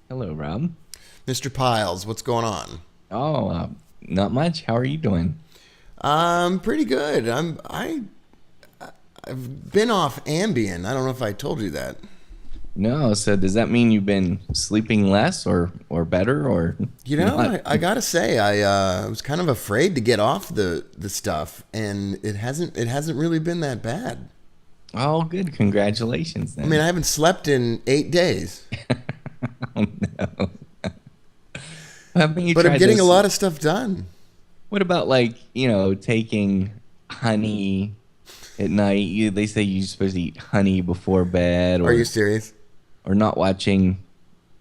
Hello, Rob. Mr. Piles, what's going on? Oh, not much. How are you doing? Pretty good. I've been off Ambien. I don't know if I told you that. No, so does that mean you've been sleeping less or better or You know, not? I gotta say, I was kind of afraid to get off the stuff, and it hasn't really been that bad. Oh, good. Congratulations I mean, then. I haven't slept in 8 days, Oh, no. Haven't you but I'm tried getting a this? lot of stuff done. What about taking honey at night? They say you're supposed to eat honey before bed Are you or serious? not watching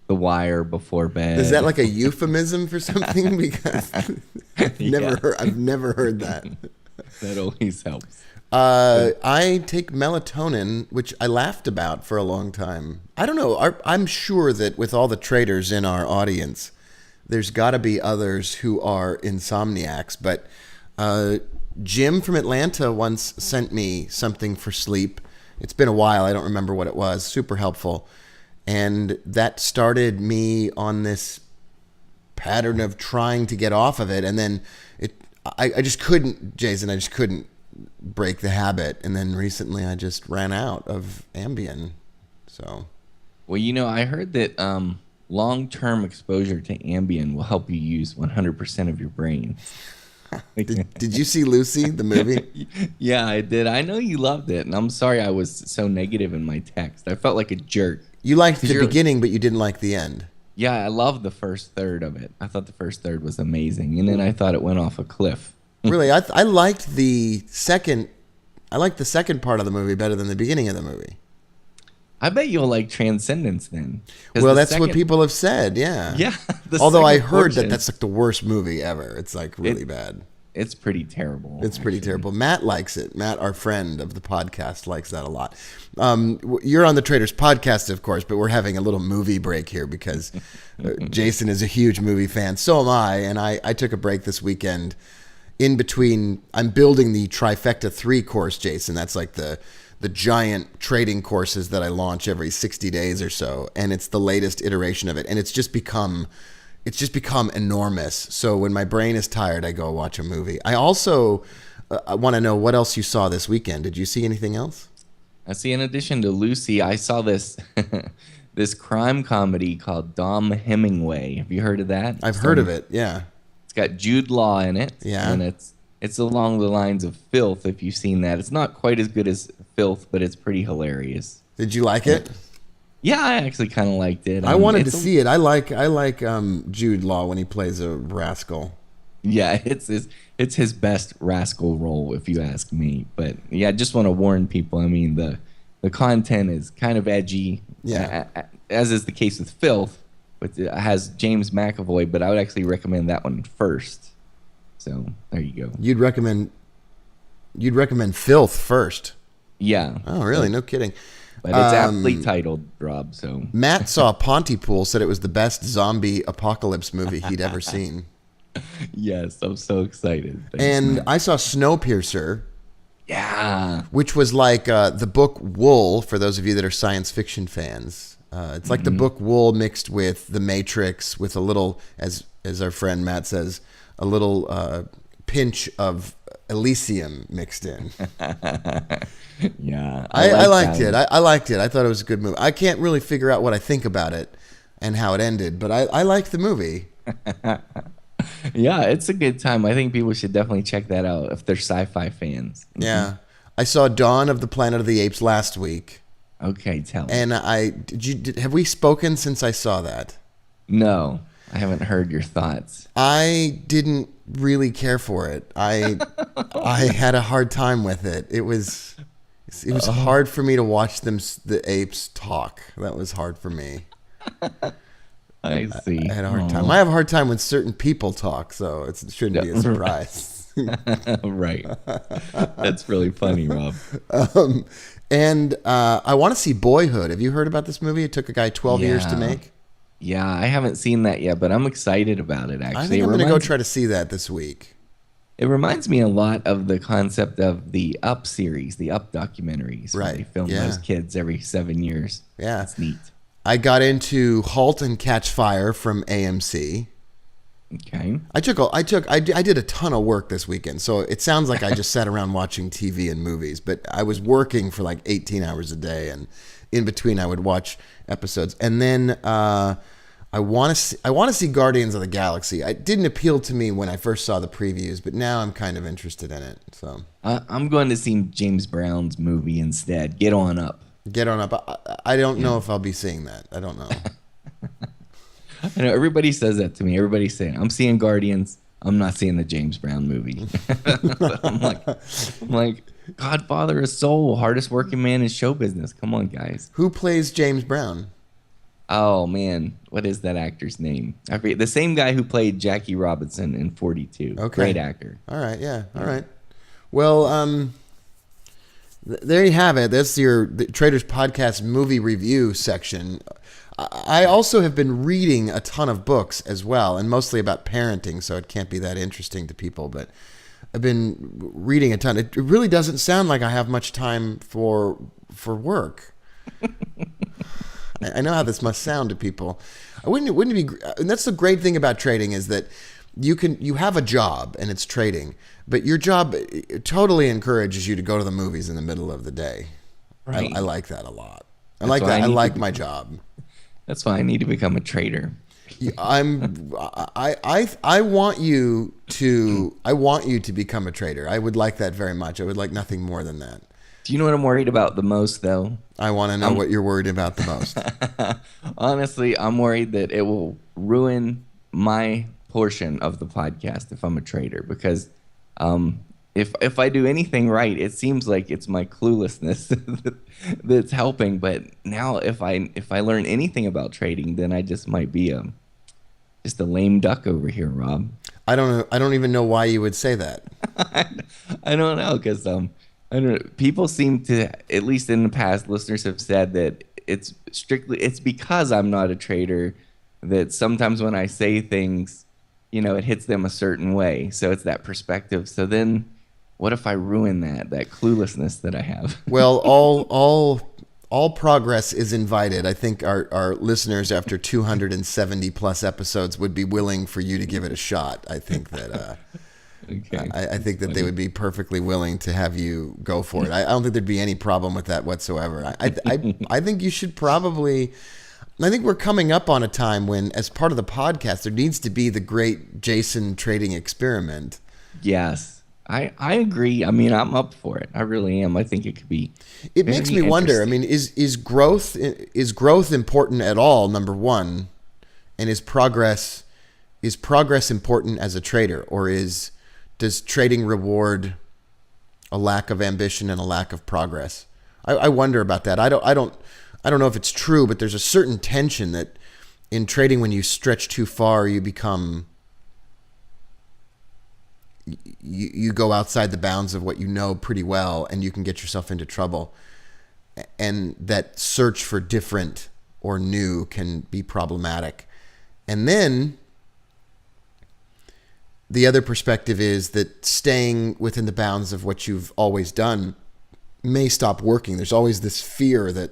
The Wire before Is that bed. like a euphemism for something? Because Yeah, I've never heard that. that always helps. I take melatonin, which I laughed about for a long time. I don't know. I'm sure that with all the traders in our audience, there's got to be others who are insomniacs. But uh, Jim from Atlanta once sent me something for sleep. It's been a while. I don't remember what it was. Super helpful. And that started me on this pattern of trying to get off of it. And then I just couldn't, Jason, I just couldn't break the habit. And then recently I just ran out of Ambien. So Well, I heard that long-term exposure to Ambien will help you use 100% of your brain. did you see Lucy, the movie? Yeah, I did. I know you loved it, and I'm sorry I was so negative in my text. I felt like a jerk. You liked 'Cause the beginning, but you didn't like the end. yeah, I loved the first third of it. I thought the first third was amazing, and then I thought it went off a cliff. Really, I liked the second. I liked the second part of the movie better than the beginning of the movie. I bet you'll like Transcendence then. 'Cause Well, the that's what second, people have said. Yeah. yeah, the Although I second heard that portion, that's like the worst movie ever. It's like really bad. it's pretty terrible, It's pretty actually. terrible. Matt likes it. Matt, our friend of the podcast, likes that a lot. You're on the Traders podcast, of course, but we're having a little movie break here because Jason is a huge movie fan. So am I. And I took a break this weekend in between. I'm building the Trifecta 3 course, Jason. That's like the giant trading courses that I launch every 60 days or so. And it's the latest iteration of it. And it's just become enormous. So when my brain is tired, I go watch a movie. I also I want to know what else you saw this weekend. Did you see anything else? I see. In addition to Lucy, I saw this this crime comedy called Dom Hemingway. Have you heard of that? I've heard of it. Yeah. It's got Jude Law in it, Yeah. and it's along the lines of Filth. If you've seen that, it's not quite as good as Filth, but it's pretty hilarious. Did you like it? Yeah, I actually kind of liked it. I wanted to It's a, see it. I like Jude Law when he plays a rascal. yeah, it's his best rascal role, if you ask me. But yeah, I just want to warn people. I mean, the content is kind of edgy, Yeah. as is the case with Filth, but it has James McAvoy. But I would actually recommend that one first. So there you go. You'd recommend Filth first. Yeah. Oh, really? No kidding. But it's aptly titled, Rob. So Matt saw Pontypool, said it was the best zombie apocalypse movie he'd ever seen. yes, I'm so excited. Thanks, And man. I saw Snowpiercer, Yeah. which was like the book Wool for those of you that are science fiction fans. It's like the book Wool mixed with The Matrix, with a little, as our friend Matt says, a little pinch of Elysium mixed in. Yeah. I like liked that it. one. I liked it. I thought it was a good movie. I can't really figure out what I think about it and how it ended, but I liked the movie. Yeah, it's a good time. I think people should definitely check that out if they're sci-fi fans. Yeah. I saw Dawn of the Planet of the Apes last week, Okay, tell me. and have we spoken since I saw that? No, I haven't heard your thoughts. I didn't really care for it. I had a hard time with it. It was hard for me to watch the apes talk. That was hard for me. I see. I had a hard time. I have a hard time when certain people talk, so it shouldn't be a surprise. Right. That's really funny, Rob. And I want to see Boyhood. Have you heard about this movie? It took a guy 12 years to Yeah. make. Yeah, I haven't seen that yet, but I'm excited about it actually. I think It I'm going to go reminds try to see that this week. It reminds me a lot of the concept of the Up series, the Up documentaries, where Right, they film yeah. those kids every 7 years. Yeah. It's neat. I got into Halt and Catch Fire from AMC. Okay. I did a ton of work this weekend, so it sounds like I just sat around watching TV and movies, but I was working for like 18 hours a day, and in between I would watch episodes. And then I want to see Guardians of the Galaxy. It didn't appeal to me when I first saw the previews, but now I'm kind of interested in it. So I'm going to see James Brown's movie instead. Get On Up. Get On Up. I don't know if I'll be seeing that. I don't know. I know everybody says that to me. Everybody's saying, I'm seeing Guardians. I'm not seeing the James Brown movie. But I'm like, Godfather of Soul, hardest working man in show business. Come on, guys. Who plays James Brown? Oh, man. What is that actor's name? I forget. The same guy who played Jackie Robinson in 42. Okay. Great actor. All right. Yeah. All right. Well, there you have it. That's the Traders Podcast movie review section. I also have been reading a ton of books as well, and mostly about parenting, so it can't be that interesting to people. But I've been reading a ton. It really doesn't sound like I have much time for work. I know how this must sound to people. Wouldn't it be? And that's the great thing about trading is that you have a job and it's trading, but your job totally encourages you to go to the movies in the middle of the day. Right. I like that a lot. I like my job. That's why I need to become a trader. I want you to become a trader. I would like that very much. I would like nothing more than that. Do you know what I'm worried about the most, though? I want to know what you're worried about the most. Honestly, I'm worried that it will ruin my portion of the podcast if I'm a trader, because if I do anything right, it seems like it's my cluelessness that's helping. But now, if I learn anything about trading, then I just might be just a lame duck over here, Rob. I don't know. I don't even know why you would say that. I don't know, because I don't know. People seem to, at least in the past, listeners have said that it's because I'm not a trader that sometimes when I say things, it hits them a certain way. So it's that perspective. So then, what if I ruin that cluelessness that I have? Well, all progress is invited. I think our listeners after 270 plus episodes would be willing for you to give it a shot. I think that okay. I think that they would be perfectly willing to have you go for it. I don't think there'd be any problem with that whatsoever. I think you should probably. I think we're coming up on a time when, as part of the podcast, there needs to be the great Jason trading experiment. Yes. I agree. I mean, I'm up for it. I really am. I think it could be. It makes me wonder. I mean, is growth important at all? Number one, and is progress important as a trader, or does trading reward a lack of ambition and a lack of progress? I wonder about that. I don't know if it's true, but there's a certain tension that in trading, when you stretch too far, you become. You go outside the bounds of what you know pretty well, and you can get yourself into trouble. And that search for different or new can be problematic. And then the other perspective is that staying within the bounds of what you've always done may stop working. There's always this fear that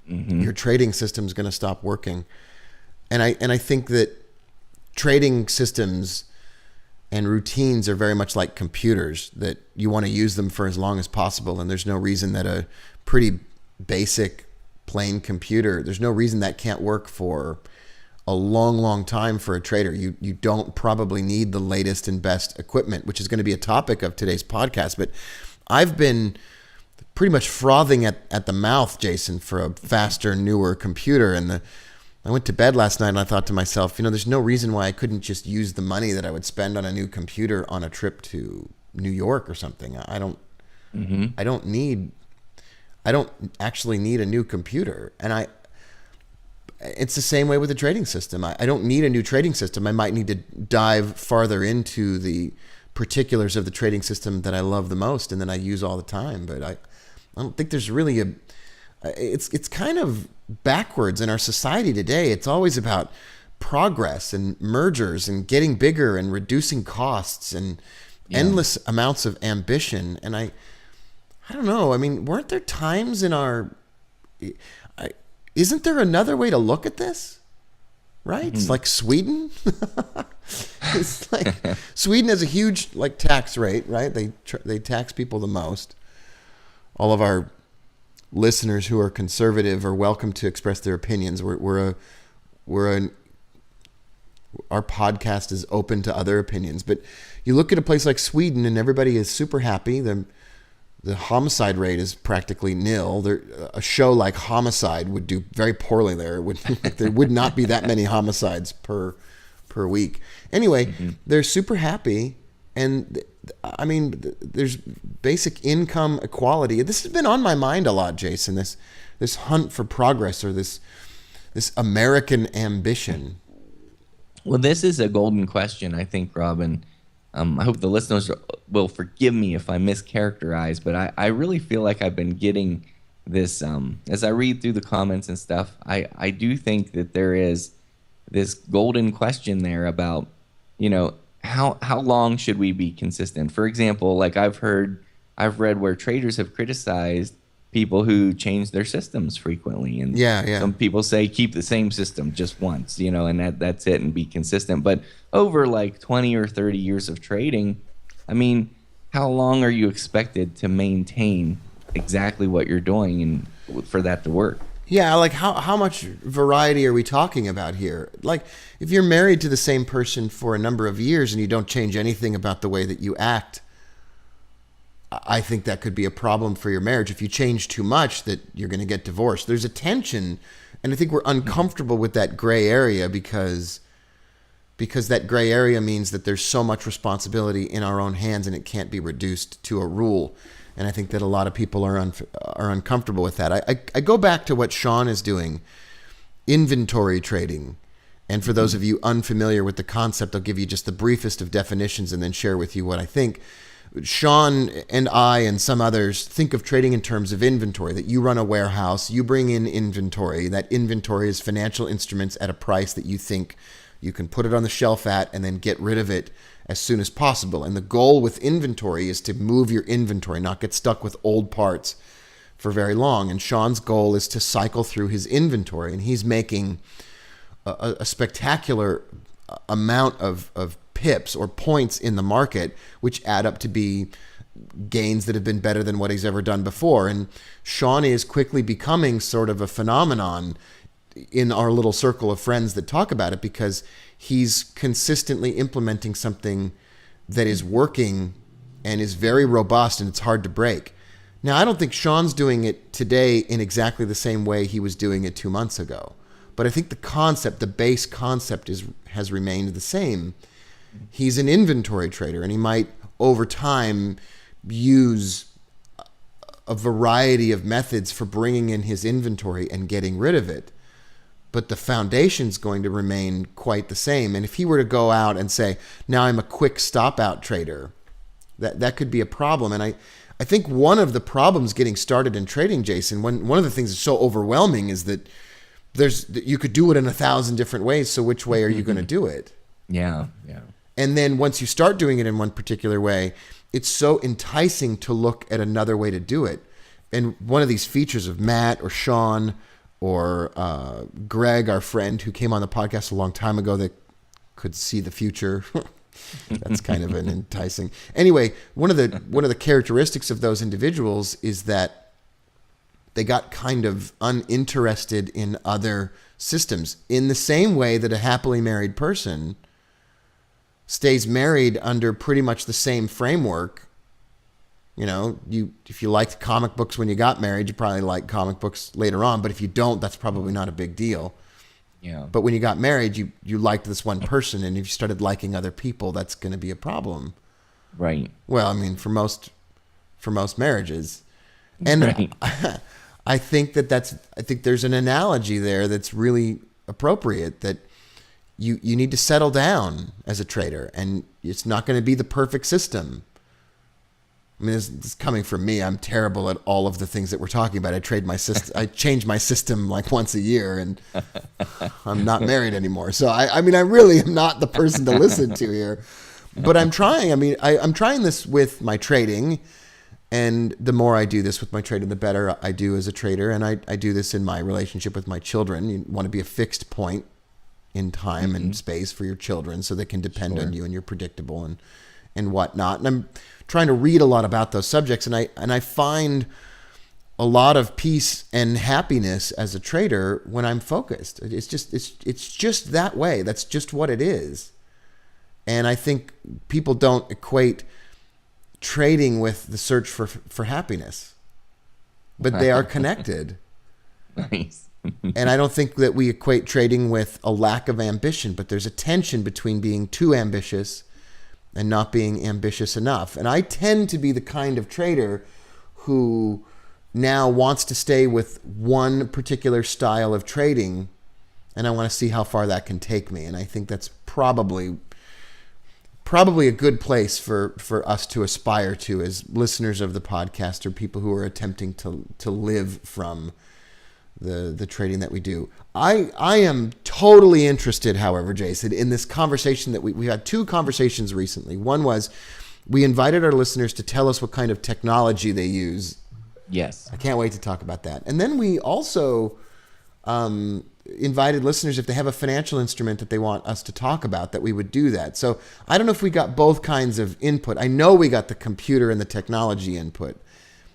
your trading system is going to stop working. And I think that trading systems and routines are very much like computers, that you want to use them for as long as possible. And there's no reason that a pretty basic, plain computer, there's no reason that can't work for a long, long time for a trader. You don't probably need the latest and best equipment, which is going to be a topic of today's podcast. But I've been pretty much frothing at the mouth, Jason, for a faster, newer computer. And I went to bed last night and I thought to myself, there's no reason why I couldn't just use the money that I would spend on a new computer on a trip to New York or something. I don't actually need a new computer. And it's the same way with the trading system. I don't need a new trading system. I might need to dive farther into the particulars of the trading system that I love the most and that I use all the time. But I don't think there's really it's kind of backwards in our society today. It's always about progress and mergers and getting bigger and reducing costs and endless amounts of ambition. And I don't know. I mean, weren't there times in our isn't there another way to look at this? Right? It's like Sweden. It's like Sweden has a huge like tax rate, right? They tax people the most. All of our listeners who are conservative are welcome to express their opinions. Our podcast is open to other opinions, but you look at a place like Sweden and everybody is super happy. The homicide rate is practically nil. A show like Homicide would do very poorly there. There would not be that many homicides per week. Anyway, they're super happy, and I mean, there's basic income equality. This has been on my mind a lot, Jason. This hunt for progress, or this American ambition. Well, this is a golden question, I think, Robin. I hope the listeners will forgive me if I mischaracterize, but I really feel like I've been getting this, as I read through the comments and stuff, I do think that there is this golden question there about, how long should we be consistent? For example, like I've read where traders have criticized people who change their systems frequently, and some people say keep the same system just once, and that's it, and be consistent. But over like 20 or 30 years of trading, I mean, how long are you expected to maintain exactly what you're doing and for that to work? Yeah, like how much variety are we talking about here? Like if you're married to the same person for a number of years and you don't change anything about the way that you act, I think that could be a problem for your marriage. If you change too much, that you're going to get divorced. There's a tension, and I think we're uncomfortable with that gray area because that gray area means that there's so much responsibility in our own hands and it can't be reduced to a rule. And I think that a lot of people are uncomfortable with that. I go back to what Sean is doing, inventory trading. And for those of you unfamiliar with the concept, I'll give you just the briefest of definitions and then share with you what I think. Sean and I and some others think of trading in terms of inventory, that you run a warehouse, you bring in inventory. That inventory is financial instruments at a price that you think you can put it on the shelf at and then get rid of it as soon as possible. And the goal with inventory is to move your inventory, not get stuck with old parts for very long. And Sean's goal is to cycle through his inventory, and he's making a spectacular amount of pips or points in the market, which add up to be gains that have been better than what he's ever done before. And Sean is quickly becoming sort of a phenomenon in our little circle of friends that talk about it, because he's consistently implementing something that is working and is very robust and it's hard to break. Now, I don't think Sean's doing it today in exactly the same way he was doing it 2 months ago, but I think the concept, the base concept has remained the same. He's an inventory trader, and he might over time use a variety of methods for bringing in his inventory and getting rid of it. But the foundation's going to remain quite the same. And if he were to go out and say, now I'm a quick stop out trader, that could be a problem. And I think one of the problems getting started in trading, Jason, one of the things that's so overwhelming is that you could do it in 1,000 different ways. So which way are you going to do it? Yeah. And then once you start doing it in one particular way, it's so enticing to look at another way to do it. And one of these features of Matt or Sean or Greg, our friend who came on the podcast a long time ago that could see the future. That's kind of an enticing. Anyway, one of the characteristics of those individuals is that they got kind of uninterested in other systems, in the same way that a happily married person stays married under pretty much the same framework. If you liked comic books when you got married, you probably like comic books later on. But if you don't, that's probably not a big deal. Yeah. But when you got married, you liked this one person, and if you started liking other people, that's going to be a problem. Right. Well, I mean, for most marriages, and right. I think there's an analogy there that's really appropriate, that you need to settle down as a trader, and it's not going to be the perfect system. I mean, this is coming from me. I'm terrible at all of the things that we're talking about. I change my system like once a year, and I'm not married anymore. So I really am not the person to listen to here. But I'm trying. I mean, I'm trying this with my trading, And the more I do this with my trading, the better I do as a trader. And I do this in my relationship with my children. You want to be a fixed point in time and space for your children so they can depend on you and you're predictable and whatnot. And I'm trying to read a lot about those subjects. And I find a lot of peace and happiness as a trader when I'm focused. It's just that way. That's just what it is. And I think people don't equate trading with the search for happiness, but they are connected. Nice. And I don't think that we equate trading with a lack of ambition, but there's a tension between being too ambitious and not being ambitious enough. And I tend to be the kind of trader who now wants to stay with one particular style of trading, and I want to see how far that can take me. And I think that's probably a good place for us to aspire to as listeners of the podcast or people who are attempting to live from the trading that we do. I am totally interested, however, Jason, in this conversation that we had two conversations recently. One was we invited our listeners to tell us what kind of technology they use. Yes. I can't wait to talk about that. And then we also invited listeners, if they have a financial instrument that they want us to talk about, that we would do that. So I don't know if we got both kinds of input. I know we got the computer and the technology input.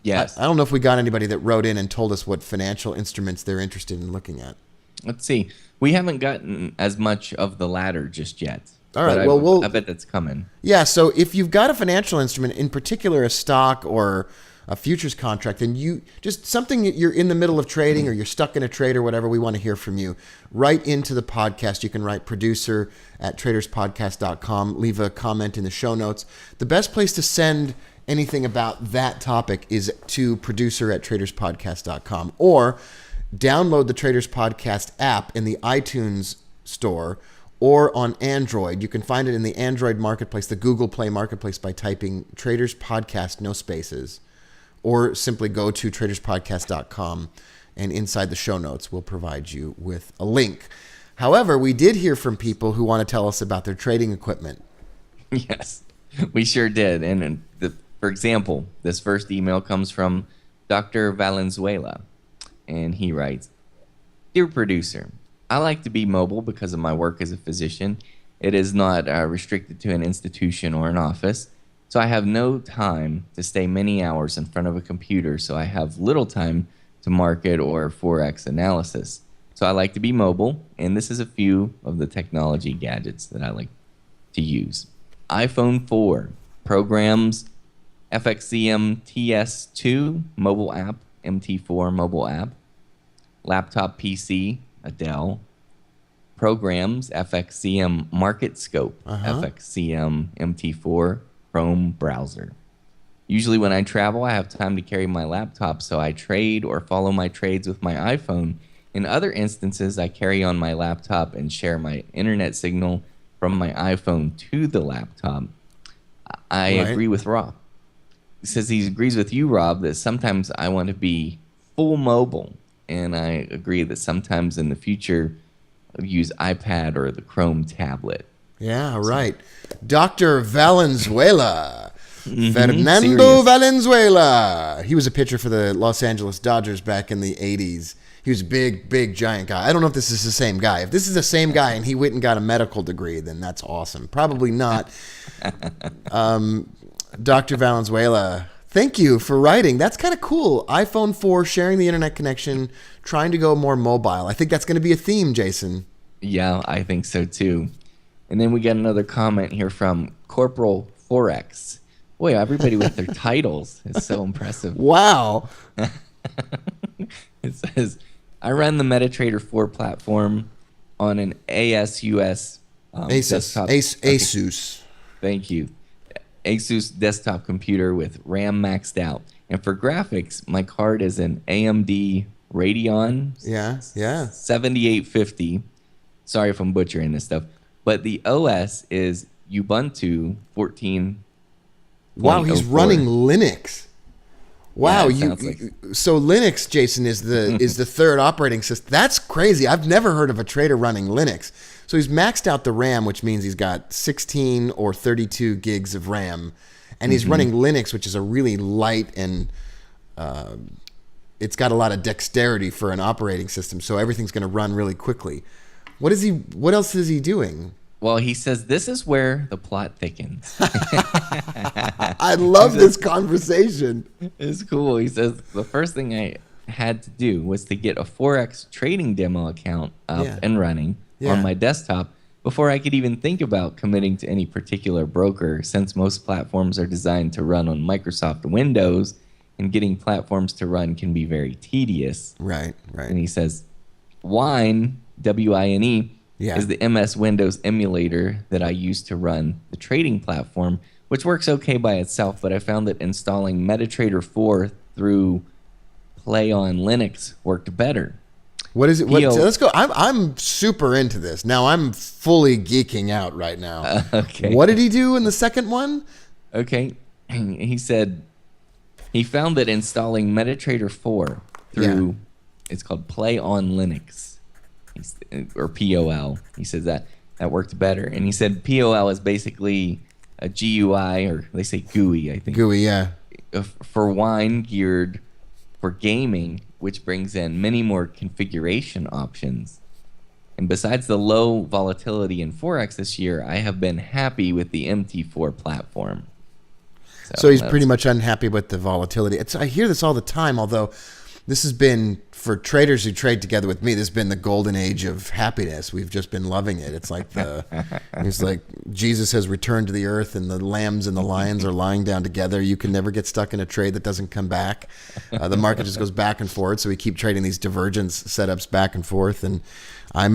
Yes. I don't know if we got anybody that wrote in and told us what financial instruments they're interested in looking at. Let's see. We haven't gotten as much of the latter just yet. All right. Well, I bet that's coming. Yeah. So if you've got a financial instrument, in particular a stock or a futures contract, and you just something that you're in the middle of trading or you're stuck in a trade or whatever, we want to hear from you. Write into the podcast. You can write producer@traderspodcast.com. Leave a comment in the show notes. The best place to send anything about that topic is to producer@traderspodcast.com, or download the Traders Podcast app in the iTunes store or on Android. You can find it in the Android marketplace, the Google Play marketplace, by typing Traders Podcast, no spaces, or simply go to traderspodcast.com, and inside the show notes we'll provide you with a link. However, we did hear from people who want to tell us about their trading equipment. Yes, we sure did. And for example, this first email comes from Dr. Valenzuela, and he writes, "Dear producer, I like to be mobile because of my work as a physician. It is not restricted to an institution or an office. So I have no time to stay many hours in front of a computer, so I have little time to market or Forex analysis. So I like to be mobile, and this is a few of the technology gadgets that I like to use. iPhone 4, programs, FXCM TS2 mobile app, MT4 mobile app, laptop PC, a Dell, programs, FXCM MarketScope, FXCM MT4, Chrome browser. Usually when I travel, I have time to carry my laptop, so I trade or follow my trades with my iPhone. In other instances, I carry on my laptop and share my internet signal from my iPhone to the laptop." I agree with Rob. He says he agrees with you, Rob, that sometimes I want to be full mobile, and I agree that sometimes in the future I'll use iPad or the Chrome tablet. Yeah, right. Dr. Valenzuela. Fernando Serious. Valenzuela. He was a pitcher for the Los Angeles Dodgers back in the 80s. He was a big, giant guy. I don't know if this is the same guy. If this is the same guy and he went and got a medical degree, then that's awesome. Probably not. Dr. Valenzuela, thank you for writing. That's kind of cool. iPhone 4, sharing the internet connection, trying to go more mobile. I think that's going to be a theme, Jason. Yeah, I think so too. And then we got another comment here from Corporal Forex. Boy, everybody with their titles is so impressive. Wow. It says, "I run the MetaTrader 4 platform on an ASUS desktop. Asus. Thank you. Asus desktop computer with RAM maxed out. And for graphics, my card is an AMD Radeon Yeah. 7850. Sorry if I'm butchering this stuff. But the OS is Ubuntu 14. Wow, he's running Linux. Wow, Yeah, so Linux, Jason, is the third operating system. That's crazy. I've never heard of a trader running Linux. So he's maxed out the RAM, which means he's got 16 or 32 gigs of RAM, and he's running Linux, which is a really light and it's got a lot of dexterity for an operating system, so everything's going to run really quickly. What else is he doing? Well, he says this is where the plot thickens. I love this conversation. It's cool. He says the first thing I had to do was to get a Forex trading demo account up and running on my desktop before I could even think about committing to any particular broker, since most platforms are designed to run on Microsoft Windows, and getting platforms to run can be very tedious. Right. And he says Wine, W-I-N-E, is the MS Windows emulator that I use to run the trading platform, which works okay by itself, but I found that installing MetaTrader 4 through Play on Linux worked better. What is it? Let's go. I'm super into this. Now I'm fully geeking out right now. Okay. What did he do in the second one? Okay. He said he found that installing MetaTrader 4 through, it's called Play on Linux, or POL. He says that worked better. And he said POL is basically a GUI, or they say GUI, I think. GUI, yeah. For Wine, geared for gaming, which brings in many more configuration options. And besides the low volatility in Forex this year, I have been happy with the MT4 platform. So he's pretty much unhappy with the volatility. I hear this all the time, although this has been, for traders who trade together with me, this has been the golden age of happiness. We've just been loving it. It's like it's like Jesus has returned to the earth and the lambs and the lions are lying down together. You can never get stuck in a trade that doesn't come back. The market just goes back and forth. So we keep trading these divergence setups back and forth. And I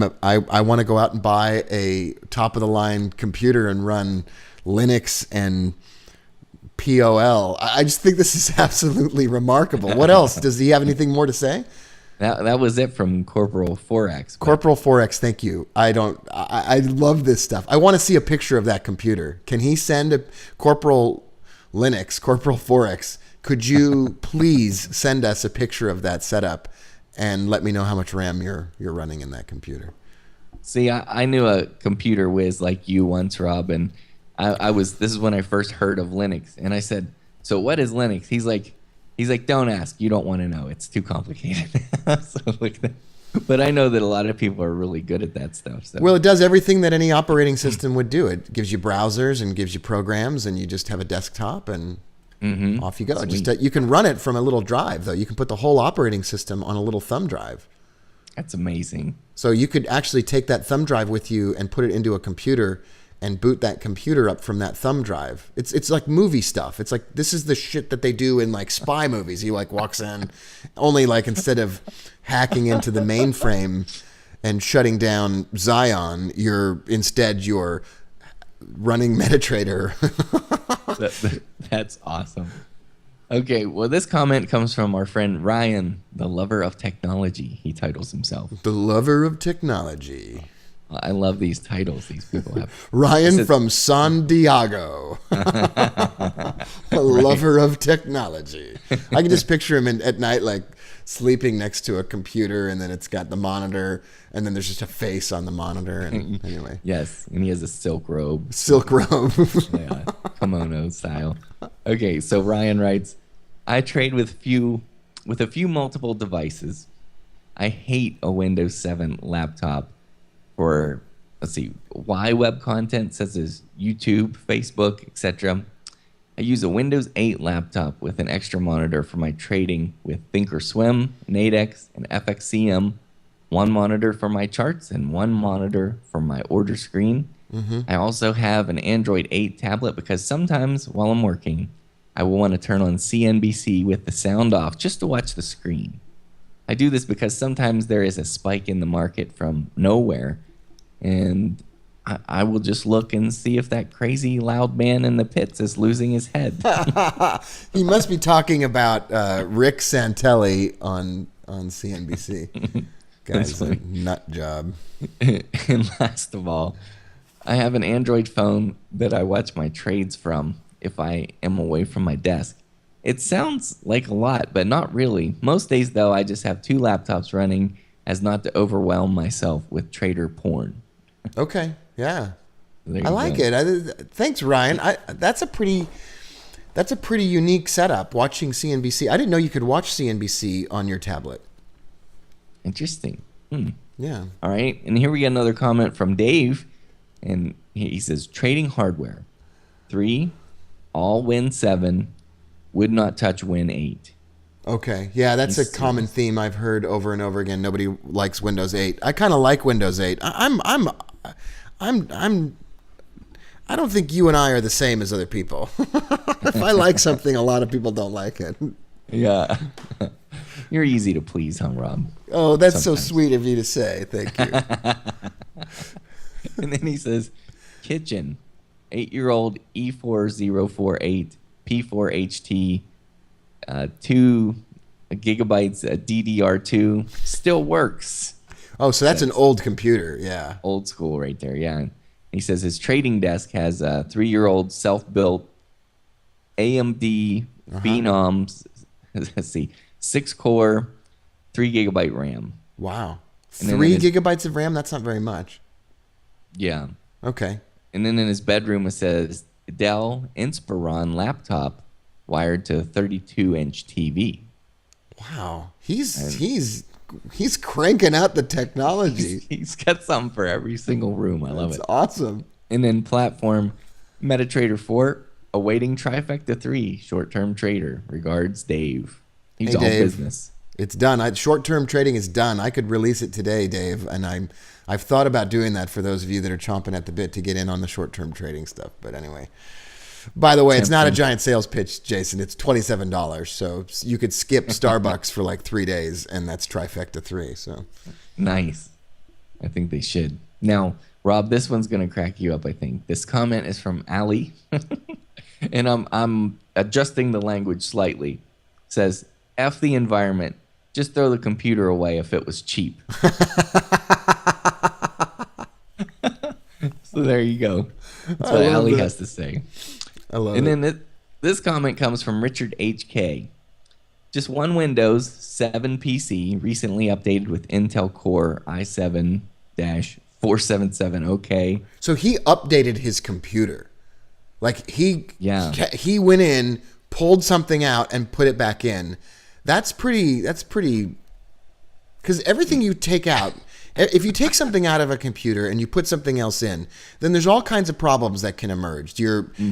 want to go out and buy a top of the line computer and run Linux and POL. I just think this is absolutely remarkable. What else? Does he have anything more to say? That was it from Corporal Forex. Corporal Forex, thank you. I love this stuff. I want to see a picture of that computer. Can he send a Corporal Linux, Corporal Forex? Could you please send us a picture of that setup and let me know how much RAM you're running in that computer? See, I knew a computer whiz like you once, Rob, and this is when I first heard of Linux, and I said, so what is Linux? He's like, don't ask. You don't want to know. It's too complicated. But I know that a lot of people are really good at that stuff. So. Well, it does everything that any operating system would do. It gives you browsers and gives you programs, and you just have a desktop, and off you go. You can run it from a little drive, though. You can put the whole operating system on a little thumb drive. That's amazing. So you could actually take that thumb drive with you and put it into a computer and boot that computer up from that thumb drive. It's like movie stuff. It's like, this is the shit that they do in like spy movies. He like walks in, only like instead of hacking into the mainframe and shutting down Zion, you're running MetaTrader. That's awesome. Okay, well, this comment comes from our friend Ryan, the lover of technology, he titles himself. The lover of technology. I love these titles these people have. Ryan from San Diego. A lover of technology. I can just picture him at night, like sleeping next to a computer, and then it's got the monitor, and then there's just a face on the monitor. And anyway. Yes, and he has a silk robe. Silk robe. Yeah, kimono style. Okay, so Ryan writes, I trade with a few multiple devices. I hate a Windows 7 laptop for, Y web content such as YouTube, Facebook, etc. I use a Windows 8 laptop with an extra monitor for my trading with Thinkorswim, Nadex, and FXCM, one monitor for my charts and one monitor for my order screen. I also have an Android 8 tablet because sometimes while I'm working, I will want to turn on CNBC with the sound off just to watch the screen. I do this because sometimes there is a spike in the market from nowhere, and I will just look and see if that crazy loud man in the pits is losing his head. He must be talking about Rick Santelli on CNBC. Guy's a nut job. And last of all, I have an Android phone that I watch my trades from if I am away from my desk. It sounds like a lot, but not really. Most days, though, I just have two laptops running as not to overwhelm myself with trader porn. Okay, yeah. I like it. Thanks, Ryan. That's a pretty... That's a pretty unique setup, watching CNBC. I didn't know you could watch CNBC on your tablet. Interesting. Yeah. All right. And here we get another comment from Dave. And he says, trading hardware. 3, all Win 7, would not touch Win 8. Okay. Yeah, that's a common theme I've heard over and over again. Nobody likes Windows 8. I kind of like Windows 8. I don't think you and I are the same as other people. If I like something, a lot of people don't like it. Yeah. You're easy to please, huh, Rob? Oh, that's sometimes. So sweet of you to say. Thank you. And then he says, kitchen, 8-year-old E4048 P4HT, 2 gigabytes DDR2, still works. Oh, so that's an old computer. Yeah. Old school right there. Yeah. He says his trading desk has a 3-year-old self-built AMD Phenoms, let's see, 6-core, 3 gigabyte RAM. Wow. 3 gigabytes of RAM? That's not very much. Yeah. Okay. And then in his bedroom it says Dell Inspiron laptop wired to 32-inch TV. Wow. He's cranking out the technology. He's got something for every single room. I love it. That's awesome. And then platform MetaTrader 4 awaiting Trifecta 3 short-term trader. Regards, Dave. He's all Dave. business. It's done. Short-term trading is done. I could release it today, Dave, and I've thought about doing that for those of you that are chomping at the bit to get in on the short-term trading stuff. But anyway, by the way, it's not a giant sales pitch, Jason. It's $27, so you could skip Starbucks for like 3 days, and that's Trifecta 3. So nice. I think they should. Now, Rob, this one's gonna crack you up. I think this comment is from Ali, and I'm adjusting the language slightly. It says, "F the environment. Just throw the computer away if it was cheap." So there you go. That's what Ali has to say. I love it. And then this comment comes from Richard HK. Just one Windows 7 PC recently updated with Intel Core i7-477. Okay. So he updated his computer. Like he went in, pulled something out, and put it back in. That's pretty, because everything you take out, if you take something out of a computer and you put something else in, then there's all kinds of problems that can emerge.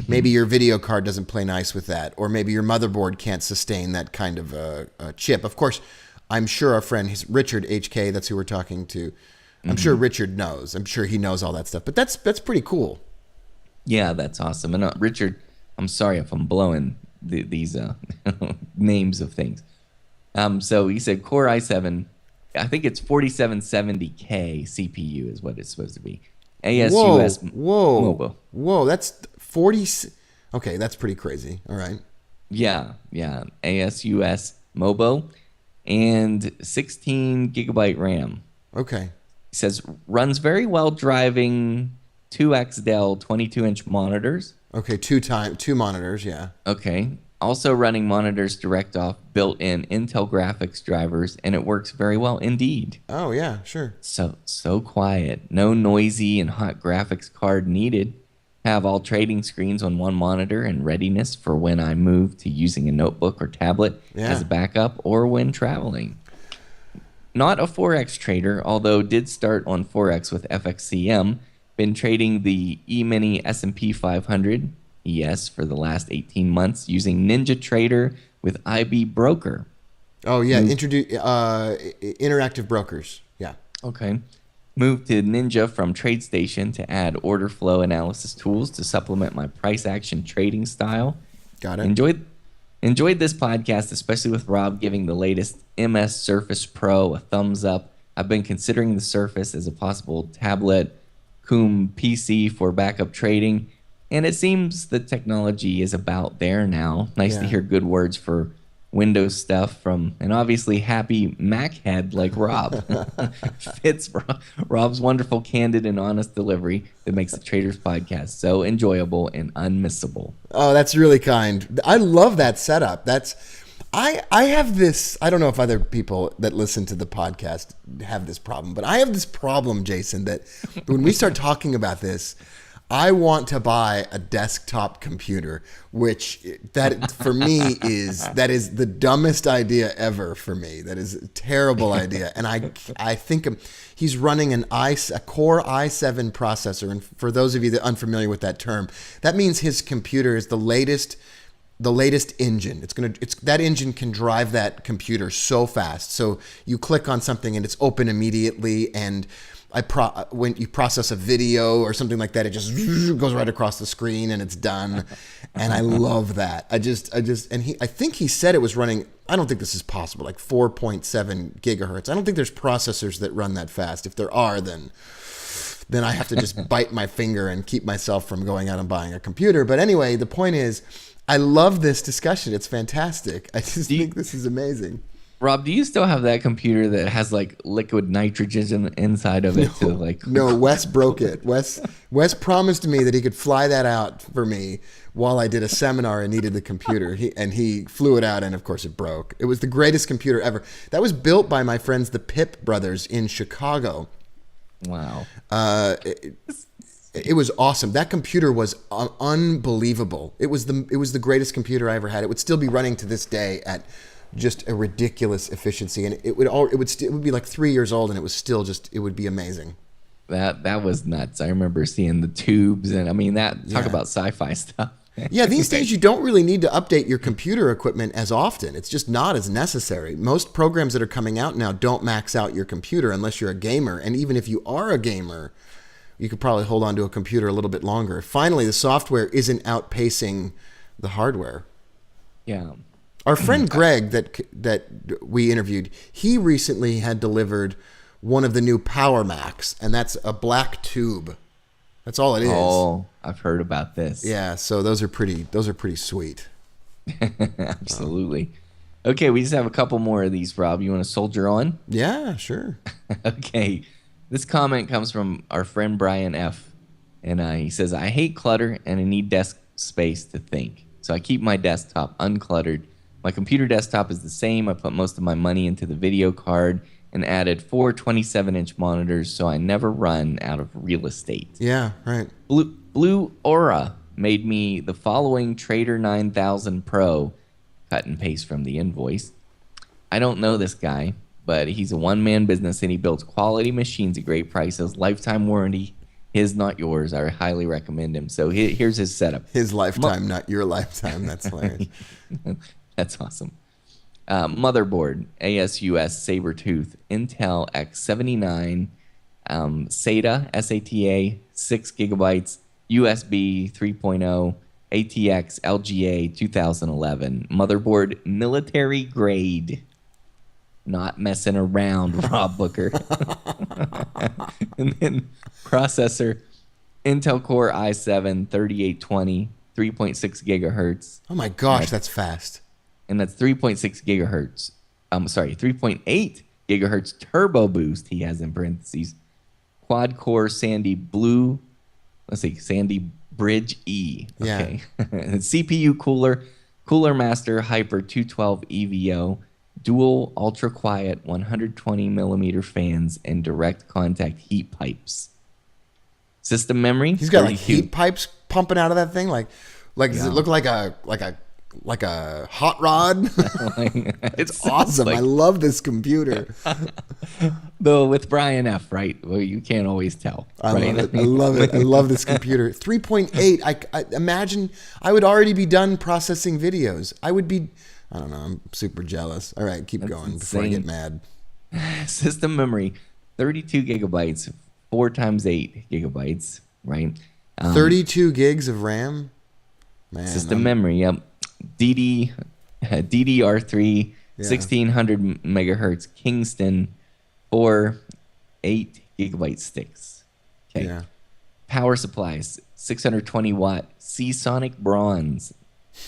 Maybe your video card doesn't play nice with that, or maybe your motherboard can't sustain that kind of a chip. Of course, I'm sure our friend, Richard HK, that's who we're talking to. I'm sure Richard knows. I'm sure he knows all that stuff. But that's pretty cool. Yeah, that's awesome. And Richard, I'm sorry if I'm blowing these names of things. So he said Core i7. I think it's 4770K CPU is what it's supposed to be. ASUS Mobile. Whoa, that's 40. Okay, that's pretty crazy. All right. Yeah. ASUS Mobile and 16 gigabyte RAM. Okay. He says runs very well driving 2X Dell 22-inch monitors. Okay, two monitors, yeah. Okay. Also running monitors direct off built-in Intel graphics drivers, and it works very well indeed. Oh, yeah, sure. So quiet. No noisy and hot graphics card needed. Have all trading screens on one monitor and readiness for when I move to using a notebook or tablet as a backup or when traveling. Not a Forex trader, although did start on Forex with FXCM. Been trading the E-mini S&P 500 ES for the last 18 months using NinjaTrader with IB Broker. Oh, yeah. Interactive brokers. Yeah. Okay. Moved to Ninja from TradeStation to add order flow analysis tools to supplement my price action trading style. Got it. Enjoyed this podcast, especially with Rob giving the latest MS Surface Pro a thumbs up. I've been considering the Surface as a possible tablet PC for backup trading. And it seems the technology is about there now. Nice to hear good words for Windows stuff from an obviously happy Mac head like Rob. Fits Rob's wonderful, candid, and honest delivery that makes the Traders Podcast so enjoyable and unmissable. Oh, that's really kind. I love that setup. I have this, I don't know if other people that listen to the podcast have this problem, but I have this problem, Jason, that when we start talking about this, I want to buy a desktop computer, which that for me is the dumbest idea ever for me. That is a terrible idea. And I think he's running a Core i7 processor. And for those of you that are unfamiliar with that term, that means his computer is the latest engine. That engine can drive that computer so fast. So you click on something and it's open immediately, and when you process a video or something like that, it just goes right across the screen and it's done. And I love that. I think he said it was running, I don't think this is possible, like 4.7 gigahertz. I don't think there's processors that run that fast. If there are, then I have to just bite my finger and keep myself from going out and buying a computer. But anyway, the point is, I love this discussion. It's fantastic. I just think this is amazing. Rob, do you still have that computer that has like liquid nitrogen inside of it? No, Wes broke it. Wes promised me that he could fly that out for me while I did a seminar and needed the computer. He flew it out, and of course it broke. It was the greatest computer ever. That was built by my friends, the Pip brothers in Chicago. Wow. It was awesome. That computer was unbelievable. It was the greatest computer I ever had. It would still be running to this day at just a ridiculous efficiency, and it would be like 3 years old, and it was still it would be amazing. That was nuts. I remember seeing the tubes, and I mean talk about sci-fi stuff. Yeah, these days you don't really need to update your computer equipment as often. It's just not as necessary. Most programs that are coming out now don't max out your computer unless you're a gamer, and even if you are a gamer, you could probably hold on to a computer a little bit longer. Finally, the software isn't outpacing the hardware. Yeah. Our friend Greg that we interviewed, he recently had delivered one of the new Power Macs, and that's a black tube. That's all it is. Oh, I've heard about this. Yeah, so those are pretty sweet. Absolutely. Okay, we just have a couple more of these, Rob. You want to soldier on? Yeah, sure. Okay. This comment comes from our friend Brian F. And he says, I hate clutter and I need desk space to think. So I keep my desktop uncluttered. My computer desktop is the same. I put most of my money into the video card and added 4 27-inch monitors so I never run out of real estate. Yeah, right. Blue Aura made me the following Trader 9000 Pro, cut and paste from the invoice. I don't know this guy, but he's a one-man business and he builds quality machines at great prices, lifetime warranty. His, not yours. I highly recommend him. So here's his setup. His lifetime, not your lifetime. That's hilarious. That's awesome. Motherboard, ASUS Sabertooth, Intel X79, SATA, SATA, 6 gigabytes, USB 3.0, ATX LGA 2011. Motherboard, military grade. Not messing around, Rob Booker. And then processor, Intel Core i7 3820, 3.6 gigahertz. Oh my gosh, that's fast. And that's 3.6 gigahertz. 3.8 gigahertz turbo boost, he has in parentheses. Quad core Sandy Bridge E. Okay. Yeah. CPU Cooler Master Hyper 212 EVO. Dual ultra quiet 120 millimeter fans and direct contact heat pipes. System memory. He's got like heat pipes pumping out of that thing. Does it look like a hot rod? It's awesome. I love this computer. Though with Brian F, right? Well, you can't always tell. I love it. I love it. I love this computer. 3.8. I imagine I would already be done processing videos. I don't know. I'm super jealous. All right, keep going before I get mad. System memory, 32 gigabytes, 4 times 8 gigabytes, right? 32 gigs of RAM? Man. System memory, yep. DDR3, 1600 megahertz, Kingston, 4 8 gigabyte sticks. Okay. Yeah. Power supplies, 620 watt Seasonic Bronze,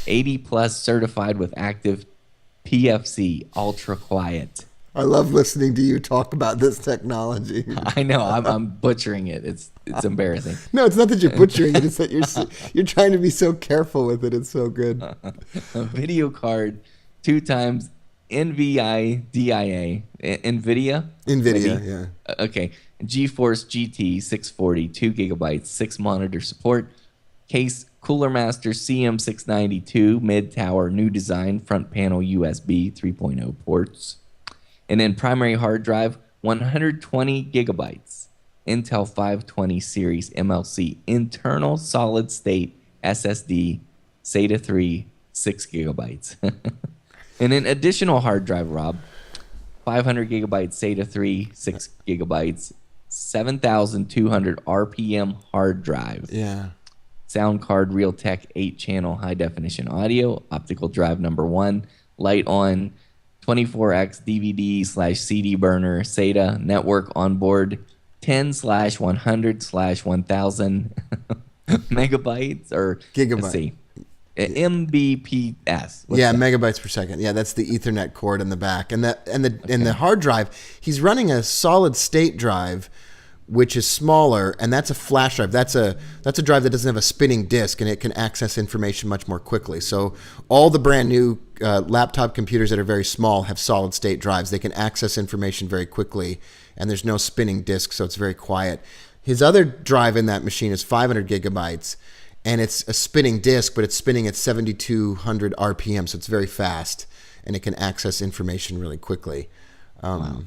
80 plus certified with active PFC ultra quiet. I love listening to you talk about this technology. I know I'm butchering it. It's embarrassing. No, it's not that you're butchering it. It's that you're trying to be so careful with it. It's so good. A video card, 2 times NVIDIA, NVIDIA? NVIDIA, Maybe? yeah. Okay. GeForce GT 640, 2 gigabytes, 6 monitor support. Case Cooler Master CM692, mid tower, new design, front panel USB 3.0 ports. And then primary hard drive, 120 gigabytes. Intel 520 series MLC, internal solid state SSD, SATA 3, 6 gigabytes. And then additional hard drive, Rob, 500 gigabytes SATA 3, 6 gigabytes, 7,200 RPM hard drive. Yeah. Sound card, Realtek 8-channel high-definition audio, optical drive number 1, light on, 24x DVD/CD burner, SATA, network onboard, 10/100/1000 megabytes or Gigabyte. Let's see, Mbps. Yeah, megabytes per second. Yeah, that's the Ethernet cord in the back, and the hard drive. He's running a solid state drive, which is smaller, and that's a flash drive. That's a drive that doesn't have a spinning disk, and it can access information much more quickly. So all the brand new laptop computers that are very small have solid state drives. They can access information very quickly, and there's no spinning disk, so it's very quiet. His other drive in that machine is 500 gigabytes, and it's a spinning disk, but it's spinning at 7,200 RPM, so it's very fast, and it can access information really quickly. Wow.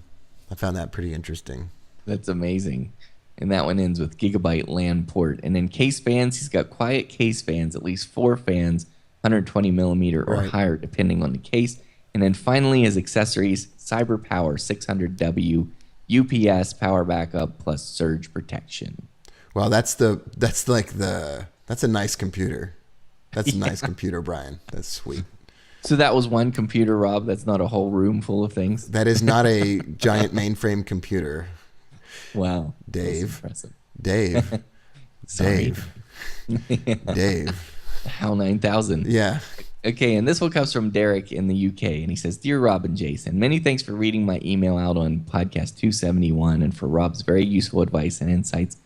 I found that pretty interesting. That's amazing. And that one ends with gigabyte LAN port. And then case fans, he's got quiet case fans, at least 4 fans, 120 millimeter or Right. higher, depending on the case. And then finally, his accessories, CyberPower 600W, UPS power backup plus surge protection. Well, that's a nice computer. That's a nice computer, Brian. That's sweet. So that was one computer, Rob. That's not a whole room full of things. That is not a giant mainframe computer. Wow. Dave. That's impressive. Dave. Sorry. Dave. HAL 9000. Yeah. Okay, and this one comes from Derek in the UK, and he says, Dear Rob and Jason, many thanks for reading my email out on podcast 271 and for Rob's very useful advice and insights.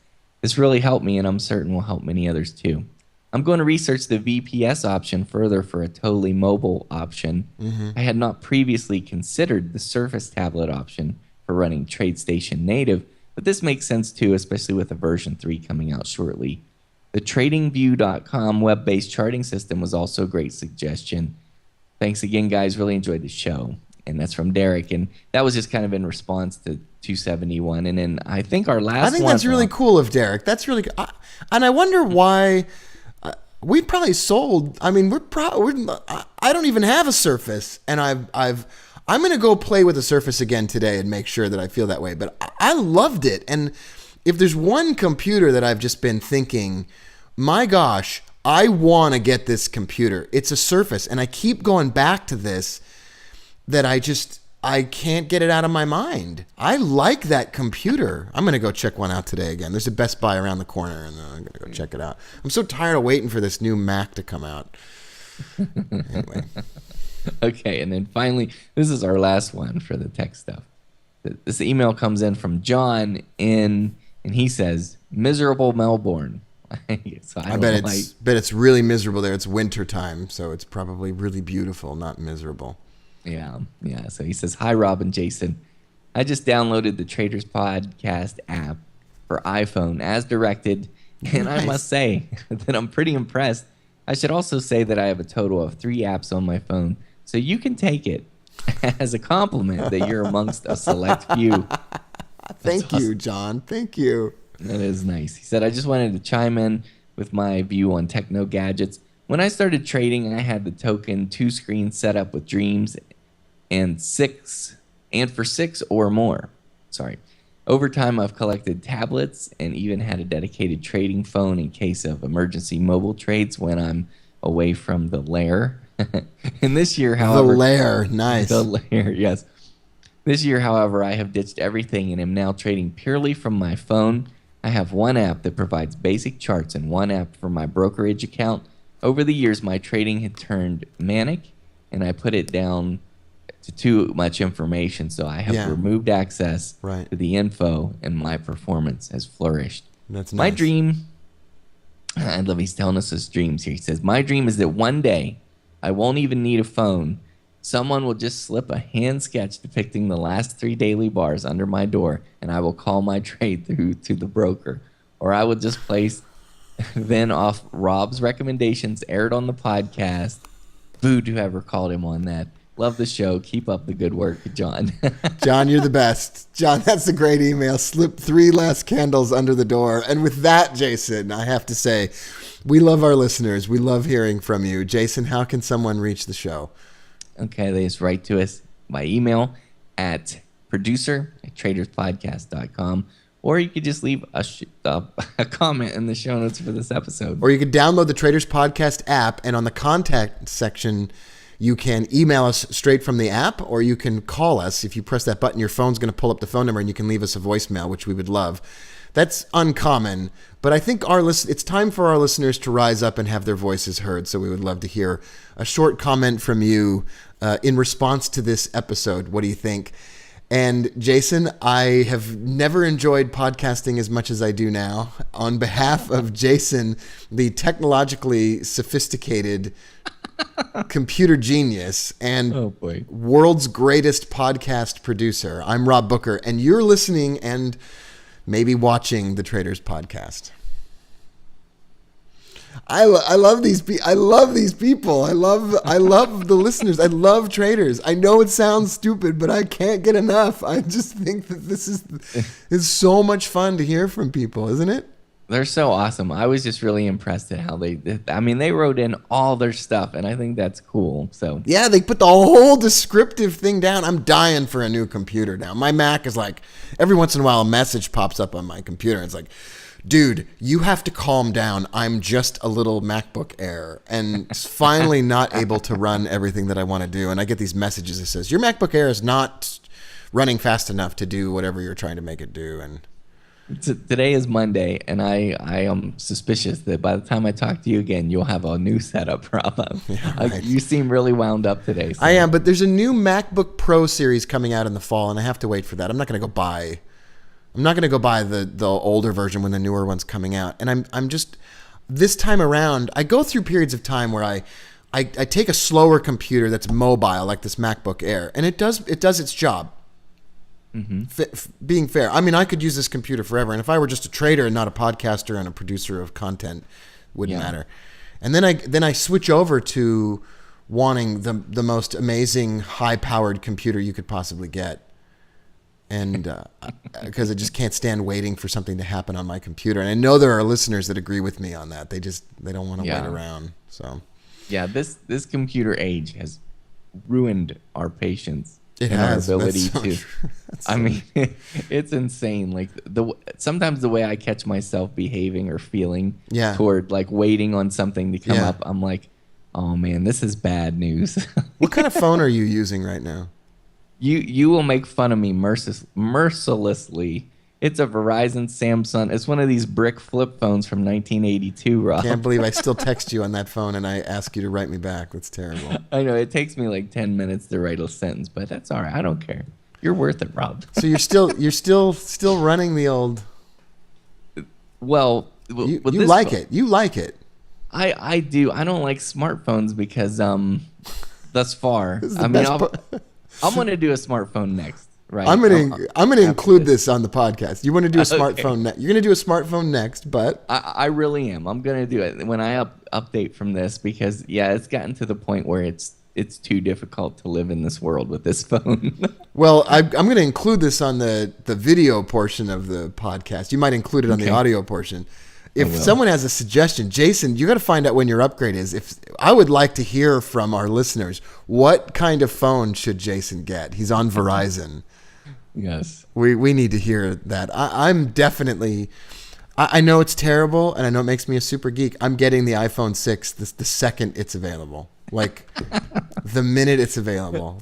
This really helped me, and I'm certain will help many others too. I'm going to research the VPS option further for a totally mobile option. I had not previously considered the Surface tablet option for running TradeStation native, but this makes sense too, especially with a version 3 coming out shortly. The TradingView.com web-based charting system was also a great suggestion. Thanks again, guys. Really enjoyed the show. And that's from Derek. And that was just kind of in response to 271. And then I think our last one. I think that's really cool of Derek. That's really and I wonder why we probably sold. I mean, I don't even have a Surface, and I'm going to go play with a Surface again today and make sure that I feel that way. But I loved it. And if there's one computer that I've just been thinking, my gosh, I want to get this computer, it's a Surface. And I keep going back to this, that I can't get it out of my mind. I like that computer. I'm going to go check one out today again. There's a Best Buy around the corner, and I'm going to go check it out. I'm so tired of waiting for this new Mac to come out. Anyway. Okay, and then finally, this is our last one for the tech stuff. This email comes in from John and he says, miserable Melbourne. So I bet it's really miserable there. It's winter time, so it's probably really beautiful, not miserable. Yeah. So he says, hi, Rob and Jason. I just downloaded the Traders Podcast app for iPhone as directed, and Nice. I must say that I'm pretty impressed. I should also say that I have a total of 3 apps on my phone, so you can take it as a compliment that you're amongst a select few. Thank you, John. Thank you. That is nice. He said, I just wanted to chime in with my view on techno gadgets. When I started trading, I had the token 2 screens set up with Dreams and for 6 or more. Sorry. Over time, I've collected tablets and even had a dedicated trading phone in case of emergency mobile trades when I'm away from the lair. And this year, however... The lair. Nice. The lair, yes. This year, however, I have ditched everything and am now trading purely from my phone. I have one app that provides basic charts and one app for my brokerage account. Over the years, my trading had turned manic, and I put it down to too much information, so I have removed access to the info, and my performance has flourished. That's nice. My dream, I love he's telling us his dreams here. He says, my dream is that one day I won't even need a phone Someone will just slip a hand sketch depicting the last 3 daily bars under my door, and I will call my trade through to the broker. Or I will just place then off Rob's recommendations aired on the podcast. Food, whoever called him on that. Love the show. Keep up the good work, John. John, you're the best. John, that's a great email. Slip 3 last candles under the door. And with that, Jason, I have to say, we love our listeners. We love hearing from you. Jason, how can someone reach the show? Okay, they just write to us by email at producer@traderspodcast.com. Or you could just leave a comment in the show notes for this episode. Or you could download the Traders Podcast app, and on the contact section, you can email us straight from the app, or you can call us. If you press that button, your phone's going to pull up the phone number, and you can leave us a voicemail, which we would love. That's uncommon, but I think it's time for our listeners to rise up and have their voices heard, so we would love to hear a short comment from you in response to this episode. What do you think? And Jason, I have never enjoyed podcasting as much as I do now. On behalf of Jason, the technologically sophisticated computer genius and world's greatest podcast producer, I'm Rob Booker, and you're listening and maybe watching the Traders Podcast. I love these people. I love the listeners. I love Traders. I know it sounds stupid, but I can't get enough. I just think that this is so much fun to hear from people, isn't it? They're so awesome. I was just really impressed at how they wrote in all their stuff, and I think that's cool. So yeah, they put the whole descriptive thing down. I'm dying for a new computer now. My Mac is like, every once in a while a message pops up on my computer, and it's like, dude, you have to calm down. I'm just a little MacBook Air and finally not able to run everything that I want to do. And I get these messages that says, your MacBook Air is not running fast enough to do whatever you're trying to make it do. And today is Monday, and I am suspicious that by the time I talk to you again, you'll have a new setup, Rob. Yeah, right. You seem really wound up today. So. I am, but there's a new MacBook Pro series coming out in the fall, and I have to wait for that. I'm not going to go buy the older version when the newer one's coming out. And I'm just, this time around, I go through periods of time where I take a slower computer that's mobile, like this MacBook Air, and it does its job. Being fair, I mean, I could use this computer forever, and if I were just a trader and not a podcaster and a producer of content, wouldn't matter. And then I switch over to wanting the most amazing high-powered computer you could possibly get. And because I just can't stand waiting for something to happen on my computer. And I know there are listeners that agree with me on that. They don't want to wait around. So yeah, this computer age has ruined our patience. It has. Our ability to. I mean, it's insane. Like sometimes the way I catch myself behaving or feeling toward like waiting on something to come up, I'm like, oh man, this is bad news. What kind of phone are you using right now? You will make fun of me mercilessly. It's a Verizon Samsung. It's one of these brick flip phones from 1982, Rob. Can't believe I still text you on that phone and I ask you to write me back. That's terrible. I know. It takes me like 10 minutes to write a sentence, but that's all right. I don't care. You're worth it, Rob. So you're still running the old. Well, you like it. You like it. I do. I don't like smartphones because thus far, I'm going to do a smartphone next, right? I'm going to include this on the podcast. You want to do a smartphone next? You're going to do a smartphone next, but I really am. I'm going to do it when I update from this because it's gotten to the point where it's too difficult to live in this world with this phone. Well, I'm going to include this on the video portion of the podcast. You might include it on the audio portion. If someone has a suggestion, Jason, you got to find out when your upgrade is. I would like to hear from our listeners, what kind of phone should Jason get? He's on Verizon. Yes. We need to hear that. I'm definitely, I know it's terrible, and I know it makes me a super geek. I'm getting the iPhone 6 the second it's available. Like, the minute it's available.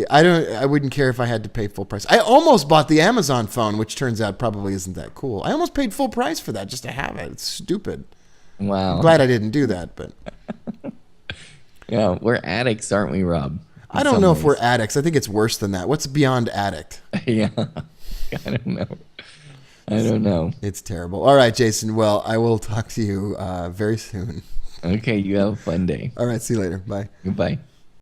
I wouldn't care if I had to pay full price. I almost bought the Amazon phone, which turns out probably isn't that cool. I almost paid full price for that just to have it. It's stupid. Wow. I'm glad I didn't do that, but yeah, we're addicts, aren't we, Rob? I don't know if we're addicts. I think it's worse than that. What's beyond addict? Yeah. I don't know. It's terrible. All right, Jason. Well, I will talk to you very soon. Okay, you have a fun day. All right, see you later. Bye. Goodbye.